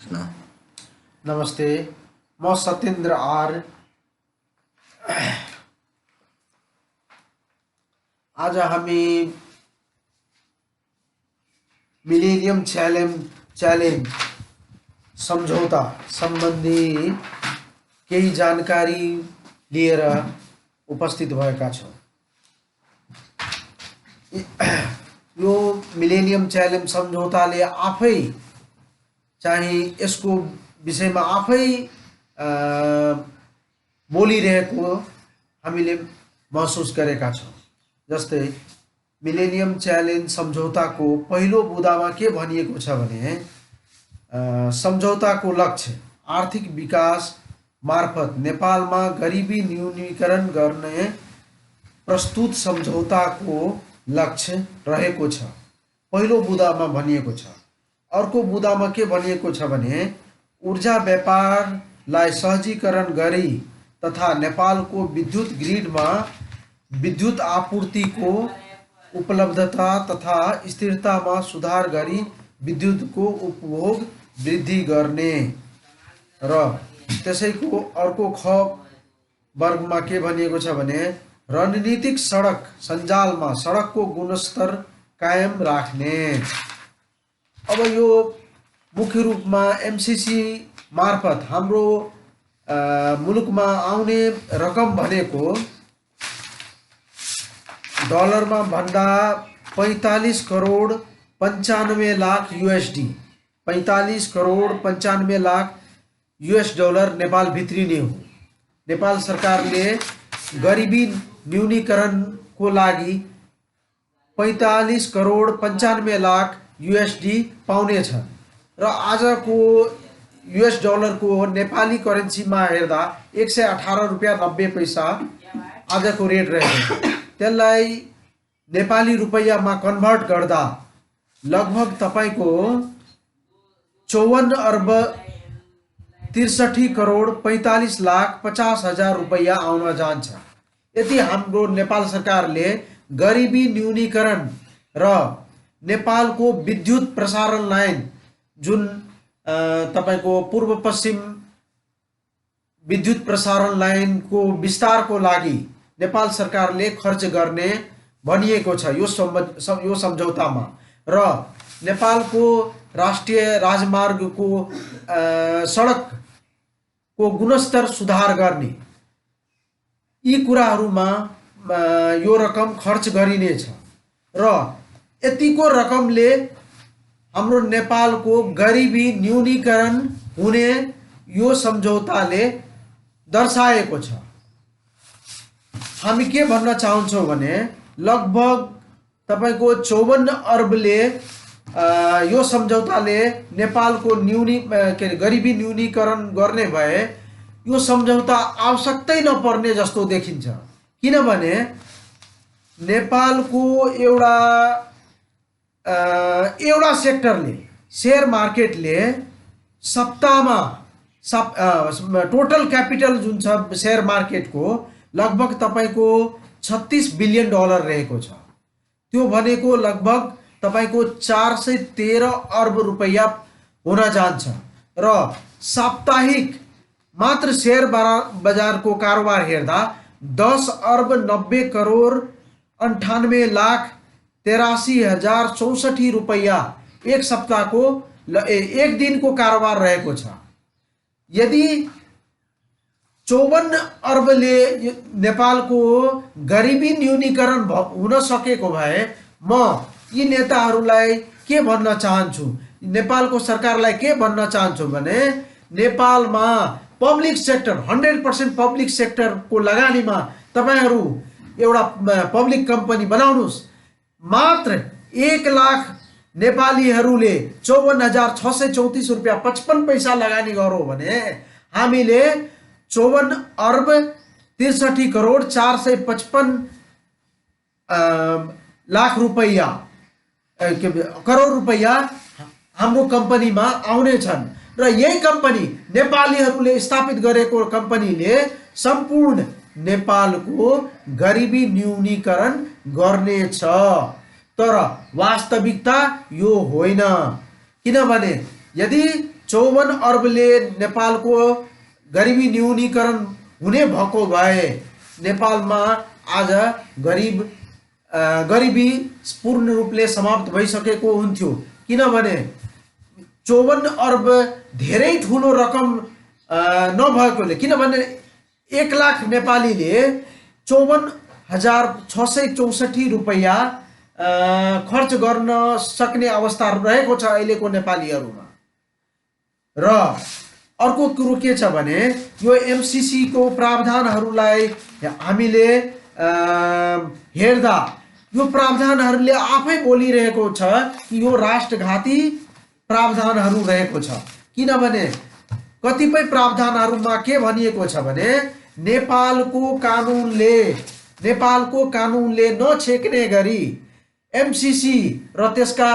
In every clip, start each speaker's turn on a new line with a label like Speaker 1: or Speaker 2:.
Speaker 1: ना।
Speaker 2: नमस्ते, म सत्येन्द्र आर। आज हामी मिलेनियम च्यालेन्ज सम्झौता सम्बन्धी केही जानकारी लिएर उपस्थित भएका छौँ। यो मिलेनियम च्यालेन्ज सम्झौताले आफै चाहिँ यसको विषयमा आफै बोलिरहेको हामीले महसुस गरेका छौँ। जस्तै मिलेनियम च्यालेन्ज सम्झौताको पहिलो बुँदामा के भनिएको छ भने सम्झौताको लक्ष्य आर्थिक विकास मार्फत नेपालमा गरिबी न्यूनीकरण गर्ने प्रस्तुत सम्झौताको लक्ष्य रहेको छ, पहिलो बुँदामा भनिएको छ। अर्को बुँदामा के भनिएको छ भने ऊर्जा व्यापारलाई सहजीकरण गरी तथा नेपालको विद्युत ग्रिडमा विद्युत आपूर्तिको उपलब्धता तथा स्थिरतामा सुधार गरी विद्युतको उपभोग वृद्धि गर्ने र त्यसैको अर्को ख वर्गमा के भनिएको छ भने रणनीतिक सडक सञ्जालमा सडकको गुणस्तर कायम राख्ने। अब यो मुख्य रूपमा एमसीसी मार्फत हाम्रो मुलुकमा आउने रकम भनेको डलरमा भन्दा 45 crore 95 lakh USD, 45 crore 95 lakh US dollar Nepal भित्रिने हो। नेपाल सरकारले गरिबी न्यूनीकरणको लागि 45 करोड 95 लाख USD पाउनेछ र आजको US डलरको नेपाली करेन्सीमा हेर्दा 118 रुपियाँ 90 पैसा आजको रेट रहेको छ। त्यसलाई नेपाली रुपैयाँमा कन्भर्ट गर्दा लगभग तपाईको 54 अर्ब 63 करोड 45 लाख 50 हजार रुपैयाँ आउन जान्छ। यदि हाम्रो नेपाल सरकारले गरिबी न्यूनीकरण र नेपालको विद्युत प्रसारण लाइन जुन तपाईको पूर्व पश्चिम विद्युत प्रसारण लाइनको विस्तारको लागि नेपाल सरकारले खर्च गर्ने भनिएको छ यो सम्झौतामा र नेपालको राष्ट्रिय राजमार्गको सडकको गुणस्तर सुधार गर्ने यी कुराहरूमा यो रकम खर्च गरिनेछ र यतिको रकमले हाम्रो नेपालको गरिबी न्यूनीकरण हुने यो सम्झौताले दर्शाएको छ। हामी के भन्न चाहन्छौँ भने लगभग तपाईको 54 अर्बले यो सम्झौताले नेपालको गरिबी न्यूनीकरण गर्ने भए यो सम्झौता आवश्यकतै नपर्ने जस्तो देखिन्छ। किनभने नेपालको एउटा सेक्टरले शेयर मार्केटले सप्ताहमा टोटल क्यापिटल जुन छ शेयर मार्केटको लगभग तपाईको 36 बिलियन डलर रहेको छ। त्यो भनेको लगभग तपाईको 413 अर्ब रुपैयाँ हुन जान्छ र साप्ताहिक मात्र शेयर बजारको कारोबार हेर्दा 10 अर्ब 90 करोड 98 लाख 83,064 रुपैयाँ एक सप्ताहको एक दिनको कारोबार रहेको छ। यदि 54 अर्बले नेपालको गरिबी न्यूनीकरण हुन सकेको भए म यी नेताहरूलाई के भन्न चाहन्छु, नेपालको सरकारलाई के भन्न चाहन्छु भने नेपालमा पब्लिक सेक्टर 100% पब्लिक सेक्टरको लगानीमा तपाईहरू एउटा पब्लिक कम्पनी बनाउनुस्। मात्र 1 लाख नेपालीहरूले 54,634 रुपियाँ 55 पैसा लगानी गरौँ भने हामीले 54 अर्ब 63 करोड 455 लाख रुपैयाँ करोड रुपैयाँ हाम्रो कम्पनीमा आउने छन् र यही कम्पनी नेपालीहरूले स्थापित गरेको कम्पनीले सम्पूर्ण नेपालको गरिबी न्यूनीकरण गर्नेछ। तर वास्तविकता यो होइन। किनभने यदि 54 अर्बले नेपालको गरिबी न्यूनीकरण हुने भएको भए नेपालमा आज गरिबी पूर्ण रूपले समाप्त भइसकेको हुन्थ्यो। किनभने 54 अर्ब धेरै ठुलो रकम नभएकोले, किनभने 1 लाख नेपालीले 54,664 रुपैयाँ खर्च गर्न सक्ने अवस्था रहेको छ अहिलेको नेपालीहरूमा। र अर्को कुरो के छ भने यो एमसीसी को प्रावधानहरूलाई हामीले हेर्दा यो प्रावधानहरूले आफै बोलिरहेको छ कि यो राष्ट्रघाती प्रावधानहरू रहेको छ। किनभने कतिपय प्रावधानहरूमा के भनिएको छ भने नेपालको कानुनले नछेक्ने गरी एमसीसी र त्यसका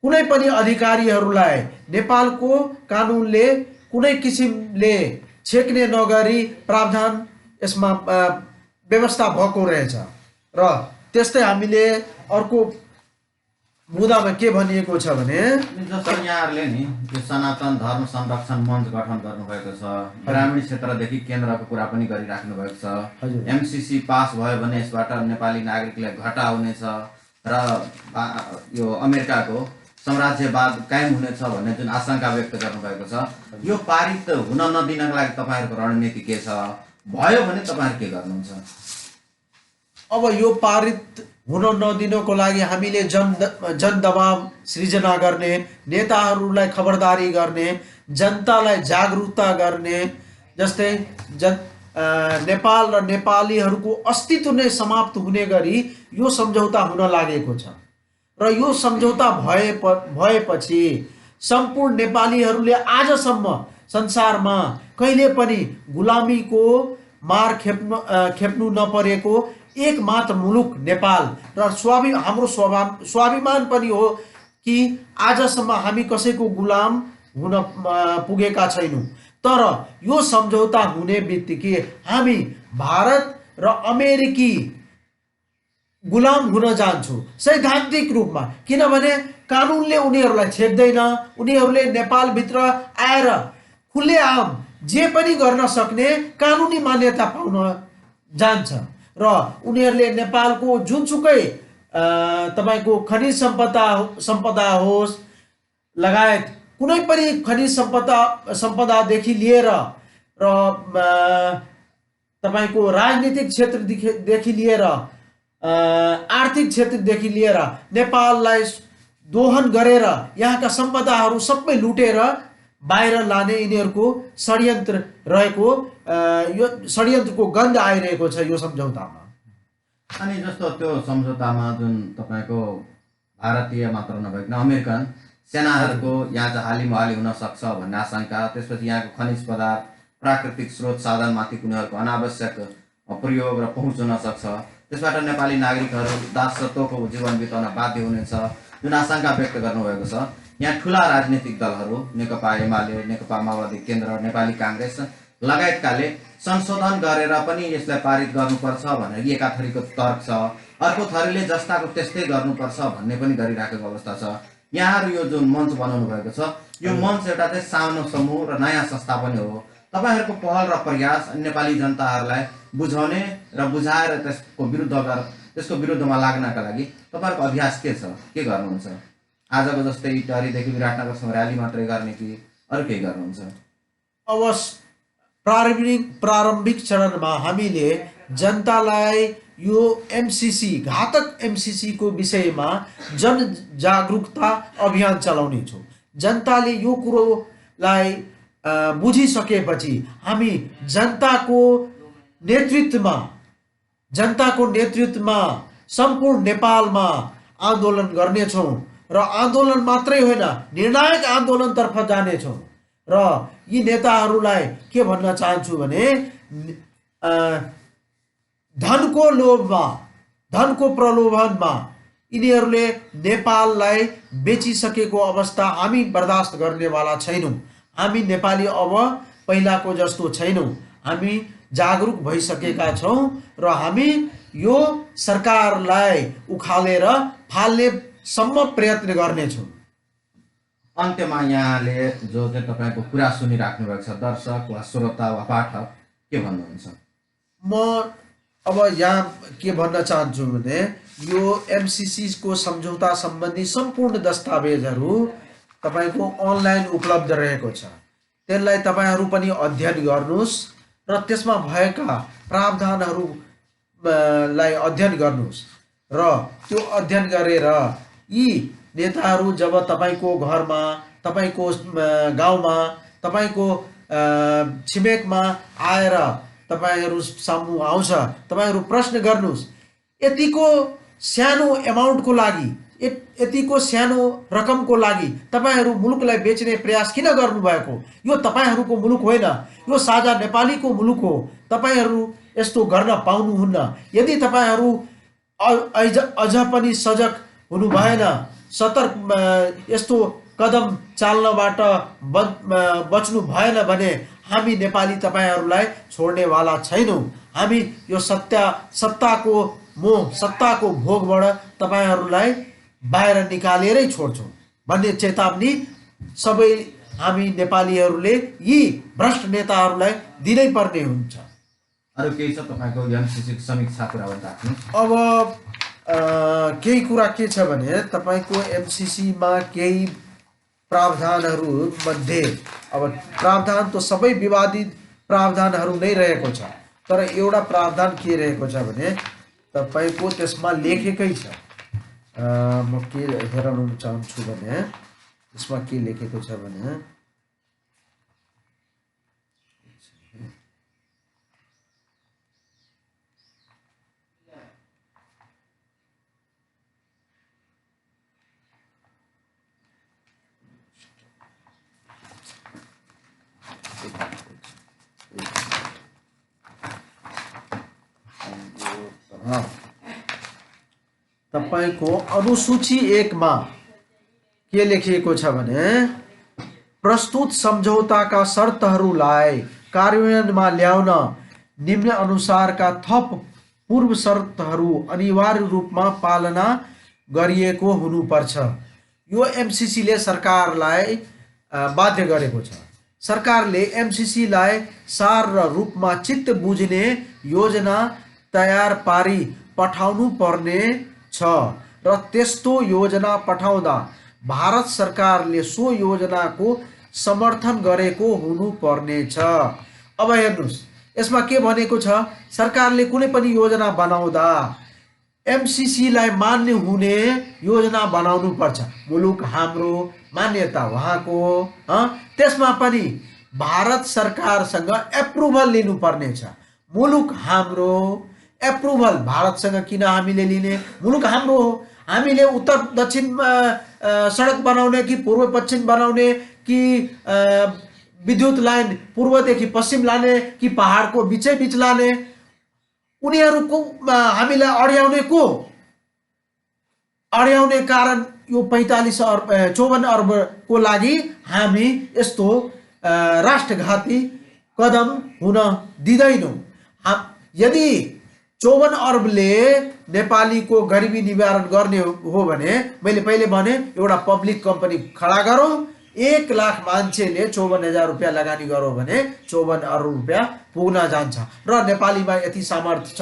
Speaker 2: कुनै पनि अधिकारीहरूलाई नेपालको कानुनले कुनै किसिमले छेक्ने नगरी प्रावधान यसमा व्यवस्था भएको रहेछ। र त्यस्तै हामीले अर्को मुद्दामा के भनिएको छ भने
Speaker 1: जस्तो यहाँहरूले नि यो सनातन धर्म संरक्षण मञ्च गठन गर्नुभएको छ, ग्रामीण क्षेत्रदेखि केन्द्रको कुरा पनि गरिराख्नु भएको छ। एमसीसी पास भयो भने यसबाट नेपाली नागरिकलाई घाटा हुनेछ र यो अमेरिकाको साम्राज्यवाद कायम हुनेछ भन्ने जुन आशंका व्यक्त गर्नुभएको छ, यो पारित हुन नदिनको लागि तपाईहरुको रणनीति के छ? भयो भने तपाईहरु के गर्नुहुन्छ?
Speaker 2: अब यो पारित हुन नदिनको लागि हामीले जनदबाव सृजना गर्ने, नेताहरूलाई खबरदारी गर्ने, जनतालाई जागरूकता गर्ने, जस्तै नेपाल र नेपालीहरूको अस्तित्व नै समाप्त हुने गरी यो सम्झौता हुन लागेको छ। र यो सम्झौता भएपछि सम्पूर्ण नेपालीहरूले आजसम्म संसारमा कहिले पनि गुलामीको मार खेप्नु नपरेको एकमात्र मुलुक नेपाल र हाम्रो स्वाभिमान पनि हो कि आजसम्म हामी कसैको गुलाम हुन पुगेका छैनौं। तर यो सम्झौता हुने बित्तिकै हामी भारत र अमेरिकी गुलाम हुन जान्छौं सैद्धान्तिक रूपमा। किनभने कानुनले उनीहरूलाई छेक्दैन, उनीहरूले नेपालभित्र आएर खुलेआम जे पनि गर्न सक्ने कानुनी मान्यता पाउन जान्छ र उनीहरूले नेपालको जुनसुकै तपाईको खनिज सम्पदा होस् लगायत कुनै पनि खनिज सम्पदादेखि लिएर र तपाईको राजनीतिक क्षेत्रदेखि लिएर आर्थिक क्षेत्रदेखि लिएर नेपाललाई दोहन गरेर यहाँका सम्पदाहरू सबै लुटेर बाहिर लाने यिनीहरूको षड्यन्त्र रहेको, यो षड्यन्त्रको गन्ध आइरहेको छ यो सम्झौतामा।
Speaker 1: अनि जस्तो त्यो सम्झौतामा जुन तपाईको भारतीय मात्र नभइकन अमेरिकन सेनाहरूको यहाँ चाहिँ हालिमुहाली हुन सक्छ भन्ने आशंका, त्यसपछि यहाँको खनिज पदार्थ प्राकृतिक स्रोत साधनमाथि कुनैहरूको अनावश्यक प्रयोग र पहुँच हुन सक्छ, त्यसबाट नेपाली नागरिकहरू दासत्वको जीवन बिताउन बाध्य हुनेछ जुन आशंका व्यक्त गर्नुभएको छ। यहाँ ठुला राजनीतिक दलहरू नेकपा एमाले, नेकपा माओवादी केन्द्र, नेपाली कांग्रेस लगायतकाले संशोधन गरेर पनि यसलाई पारित गर्नुपर्छ भनेर एका थरीको तर्क छ, अर्को थरीले जस्ताको त्यस्तै गर्नुपर्छ भन्ने पनि गरिराखेको अवस्था छ। यहाँहरू यो जुन मञ्च बनाउनु भएको छ, यो मञ्च एउटा चाहिँ सानो समूह र नयाँ संस्था पनि हो। तपाईहरुको पहल र प्रयास नेपाली जनताहरूलाई बुझाउने र बुझाएर त्यसको विरुद्धमा लाग्नका लागि तपाईहरुको अभ्यास के छ? के गर्नुहुन्छ? आजको जस्तै टरीदेखि विराटनगरसम्म र्याली मात्रै गर्ने कि अरु केही गर्नुहुन्छ?
Speaker 2: प्रारम्भिक चरणमा हामीले जनतालाई यो एमसीसी घातक एमसीसी को विषयमा जन जागरूकता अभियान चलाउने छौं। जनताले यो कुरोलाई बुझिसकेपछि हामी जनताको नेतृत्वमा सम्पूर्ण नेपालमा आन्दोलन गर्नेछौं र आन्दोलन मात्रै होइन निर्णायक आन्दोलनतर्फ जानेछौं। र यी नेताहरूलाई के भन्न चाहन्छु भने धनको लोभमा, धनको प्रलोभनमा यिनीहरूले नेपाललाई बेचिसकेको अवस्था हामी बर्दाश्त गर्नेवाला छैनौं। हामी नेपाली अब पहिलाको जस्तो छैनौं। हामी जागरुक भइसकेका छौं र हामी यो सरकारलाई उखालेर फाल्ने सम्म प्रयत्न गर्नेछौं।
Speaker 1: अन्त्यमा यहाँले जो चाहिँ तपाईँको कुरा सुनिराख्नु भएको छ दर्शक वा श्रोता वा पाठक के भन्नुहुन्छ?
Speaker 2: म अब यहाँ के भन्न चाहन्छु भने यो एमसिसी को सम्झौता सम्बन्धी सम्पूर्ण दस्तावेजहरू तपाईँको अनलाइन उपलब्ध रहेको छ। त्यसलाई तपाईँहरू पनि अध्ययन गर्नुहोस् र त्यसमा भएका प्रावधानहरू लाई अध्ययन गर्नुहोस् र त्यो अध्ययन गरेर यी नेताहरू जब तपाईँको घरमा, तपाईँको गाउँमा, तपाईँको छिमेकमा आएर तपाईँहरू सामु आउँछ, तपाईँहरू प्रश्न गर्नुहोस्। यतिको सानो एमाउन्टको लागि, यतिको सानो रकमको लागि तपाईँहरू मुलुकलाई बेच्ने प्रयास किन गर्नुभएको? यो तपाईँहरूको मुलुक होइन, यो साझा नेपालीको मुलुक हो। तपाईँहरू यस्तो गर्न पाउनुहुन्न। यदि तपाईँहरू अझ पनि सजग हुनु भएन, सतर्क यस्तो कदम चाल्नबाट बच्नु भएन भने हामी नेपाली तपाईँहरूलाई छोड्नेवाला छैनौँ। हामी यो सत्ताको मोह, सत्ताको भोगबाट तपाईँहरूलाई बाहिर निकालेरै छोड्छौँ भन्ने चेतावनी सबै हामी नेपालीहरूले यी भ्रष्ट नेताहरूलाई दिनै पर्ने हुन्छ।
Speaker 1: अरू केही छ तपाईँको एमसिसी समीक्षा कुरा राख्नु?
Speaker 2: अब केही कुरा के छ भने तपाईँको एमसिसीमा केही प्रावधानहरू मध्ये, अब प्रावधान त सबै विवादित प्रावधानहरू नै रहेको छ, तर एउटा प्रावधान के रहेको छ भने तपाईँको त्यसमा लेखेकै छ। म के हेर्न चाहन्छु भने त्यसमा के लेखेको छ भने तपाईको अनुसूची 1 मा के लेखिएको छ भने प्रस्तुत सम्झौताका शर्तहरूलाई कार्यान्वयनमा ल्याउन निम्न अनुसारका थप पूर्व शर्तहरू अनिवार्य रूपमा पालना गरिएको हुनुपर्छ। यो एमसिसी ले सरकारलाई बाध्य गरेको छ। सरकारले एमसिसी लाई सार र रूपमा चित्त बुझ्ने योजना तयार पारी पठाउनु पर्ने छ र त्यस्तो योजना पठाउँदा भारत सरकारले सो योजनाको समर्थन गरेको हुनुपर्ने छ। अब हेर्नुस्, यसमा के भनेको छ, सरकारले कुनै पनि योजना बनाउँदा एमसिसी लाई मान्य हुने योजना बनाउनु पर्छ। मुलुक हाम्रो, मान्यता वहाँको, त्यसमा पनि भारत सरकारसँग एप्रुभल लिनुपर्ने छ। मुलुक हाम्रो, एप्रुभल भारतसँग किन हामीले लिने? मुलुक हाम्रो हो। हामीले उत्तर दक्षिण सडक बनाउने कि पूर्व पश्चिम बनाउने कि विद्युत लाइन पूर्वदेखि पश्चिम लाने कि पहाडको बिचै बिच लाने, उनीहरूको हामीलाई अड्याउने को? अड्याउने कारण यो 54 अर्ब को लागि हामी यस्तो राष्ट्रघाती कदम हुन दिँदैनौँ। यदि 54 अर्बले नेपालीको गरिबी निवारण गर्ने हो भने मैले पहिले भने एउटा पब्लिक कम्पनी खडा गरौँ, 1 लाख मान्छेले 54,000 रुपियाँ लगानी गरौँ भने 54 अर्ब रुपियाँ पुग्न जान्छ। र नेपालीमा यति सामर्थ्य छ।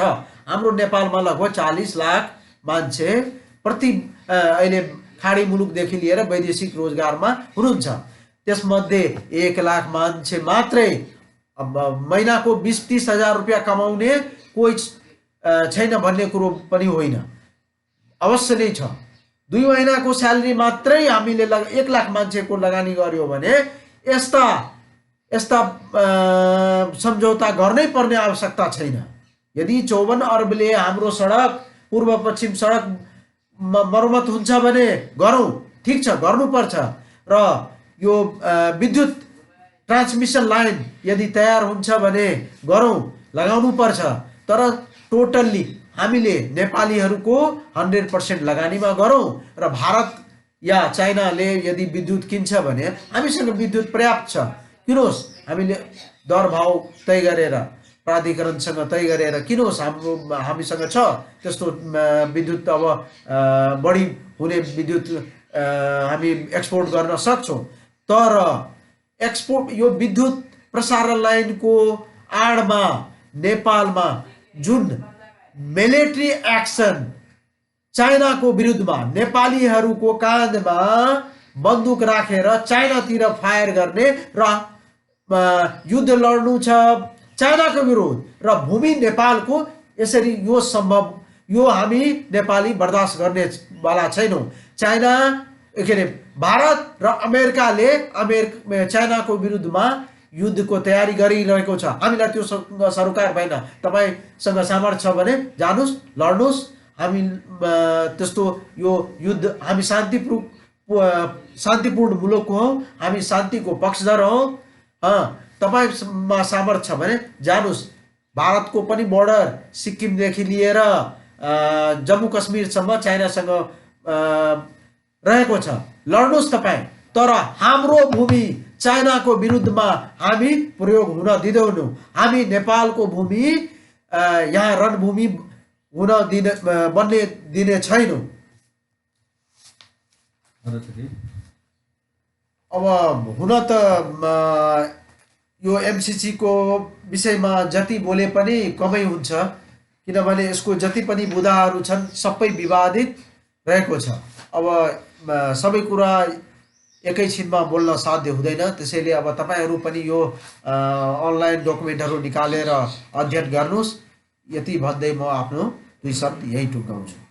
Speaker 2: हाम्रो नेपालमा लगभग 40 लाख मान्छे प्रति अहिले खाडी मुलुकदेखि लिएर वैदेशिक रोजगारमा हुनुहुन्छ। त्यसमध्ये 1 लाख मान्छे मात्रै महिनाको 20-30 हजार रुपियाँ कमाउने कोही छैन भन्ने कुरो पनि होइन, अवश्य नै छ। 2 महिनाको स्यालेरी मात्रै हामीले 1 लाख मान्छेको लगानी गर्यो भने यस्ता सम्झौता गर्नै पर्ने आवश्यकता छैन। यदि 54 अर्बले हाम्रो सडक पूर्व पश्चिम सडक मर्मत हुन्छ भने गरौँ, ठीक छ, गर्नुपर्छ। र यो विद्युत ट्रान्समिसन लाइन यदि तयार हुन्छ भने गरौँ, लगाउनु पर्छ। तर टोटल्ली हामीले नेपालीहरूको 100% लगानीमा गरौँ र भारत या चाइनाले यदि विद्युत किन्छ भने हामीसँग विद्युत पर्याप्त छ, किनोस्। हामीले दर भाव तय गरेर प्राधिकरणसँग तय गरेर किनोस्, हामीसँग छ त्यस्तो विद्युत। अब बढी हुने विद्युत हामी एक्सपोर्ट गर्न सक्छौँ। तर एक्सपोर्ट यो विद्युत प्रसारण लाइनको आडमा नेपालमा जुन मिलिट्री एक्सन चाइनाको विरुद्धमा नेपालीहरूको काँधमा बन्दुक राखेर चाइनातिर फायर गर्ने र युद्ध लड्नु छ चाइनाको विरुद्ध र भूमि नेपालको, यसरी यो सम्भव, यो हामी नेपाली बर्दाश्त गर्ने वाला छैनौँ। चाइना के अरे भारत र अमेरिकाले चाइनाको विरुद्धमा युद्धको तयारी गरिरहेको छ। हामीलाई त्यो सरोकार भएन। तपाईसँग सामर्थ्य छ भने जानुस्, लड्नुस्। हामी त्यस्तो यो युद्ध, हामी शान्तिपूर्ण मुलुक हौँ, हामी शान्तिको पक्षधर हौँ। तपाईँमा सामर्थ्य छ भने जानुस्। भारतको पनि बोर्डर सिक्किमदेखि लिएर जम्मू कश्मीरसम्म चाइनासँग रहेको छ। लड्नुस् तपाईँ, तर हाम्रो भूमि चाइनाको विरुद्धमा हामी प्रयोग हुन दिँदैनौँ। हामी नेपालको भूमि यहाँ रणभूमि हुन बन्ने दिने छैनौँ। अब हुन त यो MCC को विषयमा जति बोले पनि कमै हुन्छ, किनभने यसको जति पनि बुदाहरू छन् सबै विवादित रहेको छ। अब सबै कुरा एकैछिनमा बोल्न साध्य हुँदैन। त्यसैले अब तपाईहरू पनि यो अनलाइन डकुमेन्टहरू निकालेर अध्ययन गर्नुस्। यति भन्दै म आफ्नो 2 शब्द यही टुङ्गाउँछु।